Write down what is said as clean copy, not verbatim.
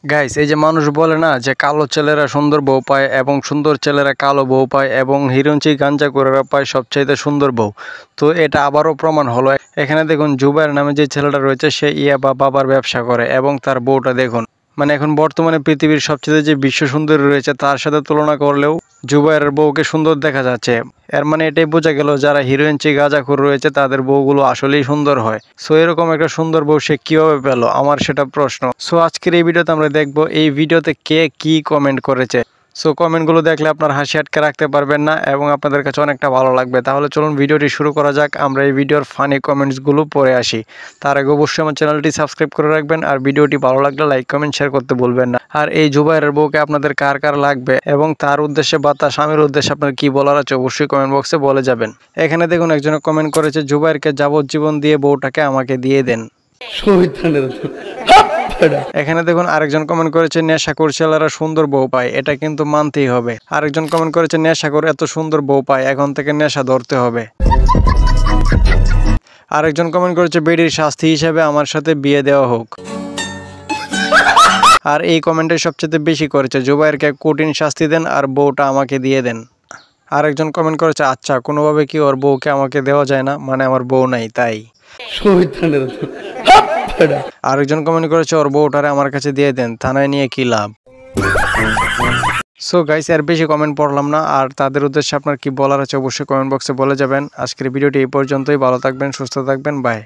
Guys, এই যে মানুষ বলে না যে কালো ছেলেরা সুন্দর বউ পায় এবং সুন্দর ছেলেরা কালো বউ পায় এবং হিরোইনচি গাঞ্জাখোরেরা পায় সবচাইতে সুন্দর বউ। তো এটা আবারও প্রমাণ হলো। এখানে দেখুন জুবাইর নামে যে ছেলেটা রয়েছে সে বাবার ব্যবসা করে এবং তার বউটা দেখুন, মানে এখন বর্তমানে পৃথিবীর সবচেয়ে যে বিশ্ব সুন্দরী রয়েছে তার সাথে তুলনা করলেও জুবাইরের বউকে সুন্দর দেখা যাচ্ছে। এর মানে এটাই বোঝা গেল যারা হিরোইনচি গাঁজাখোর রয়েছে তাদের বউগুলো আসলেই সুন্দর হয়। সো এরকম একটা সুন্দর বউ সে কিভাবে পেল, আমার সেটা প্রশ্ন। সো আজকের এই ভিডিওতে আমরা দেখবো এই ভিডিওতে কে কি কমেন্ট করেছে। সো কমেন্টগুলো দেখলে আপনার হাসি আটকে রাখতে পারবেন না এবং আপনাদের কাছে অনেকটা ভালো লাগবে। তাহলে চলুন ভিডিওটি শুরু করা যাক। আমরা এই ভিডিওর ফানি কমেন্টসগুলো পড়ে আসি। তার আগে অবশ্যই আমার চ্যানেলটি সাবস্ক্রাইব করে রাখবেন আর ভিডিওটি ভালো লাগলে লাইক কমেন্ট শেয়ার করতে ভুলবেন না। আর এই জুবাইরের বউকে আপনাদের কার কার লাগবে এবং তার উদ্দেশ্যে বা তার স্বামীর উদ্দেশ্যে আপনার কি বলার আছে অবশ্যই কমেন্ট বক্সে বলে যাবেন। এখানে দেখুন একজনে কমেন্ট করেছে, জুবাইরকে যাবজ্জীবন দিয়ে বউটাকে আমাকে দিয়ে দেন। এখানে দেখুন আরেকজন কমেন্ট করেছে, নেশাখোর ছেলেরা সুন্দর বউ পায়, এটা কিন্তু মানতেই হবে। আরেকজন কমেন্ট করেছে, নেশাখোর এত সুন্দর বউ পায়, এখন থেকে নেশা ধরতে হবে। আরেকজন কমেন্ট করেছে, বেডির শাস্তি হিসেবে আমার সাথে বিয়ে দেওয়া হোক। আর এই কমেন্টে সবচেয়ে বেশি করেছে, জুবাইরকে কঠিন শাস্তি দেন আর বউটা আমাকে দিয়ে দেন। আরেকজন কমেন্ট করেছে, আচ্ছা কোনোভাবে কি ওর বউকে আমাকে দেওয়া যায় না, মানে আমার বউ নাই তাই। আরেকজন কমেন্ট করেছে, ওর বউটারে আমার কাছে দিয়ে দেন, থানায় নিয়ে কি লাভ। সো গাইস, এর বেশি কমেন্ট পড়লাম না। আর তাদের উদ্দেশ্যে আপনার কি বলার আছে অবশ্যই কমেন্ট বক্সে বলে যাবেন। আজকের ভিডিওটি এই পর্যন্তই। ভালো থাকবেন, সুস্থ থাকবেন, বাই।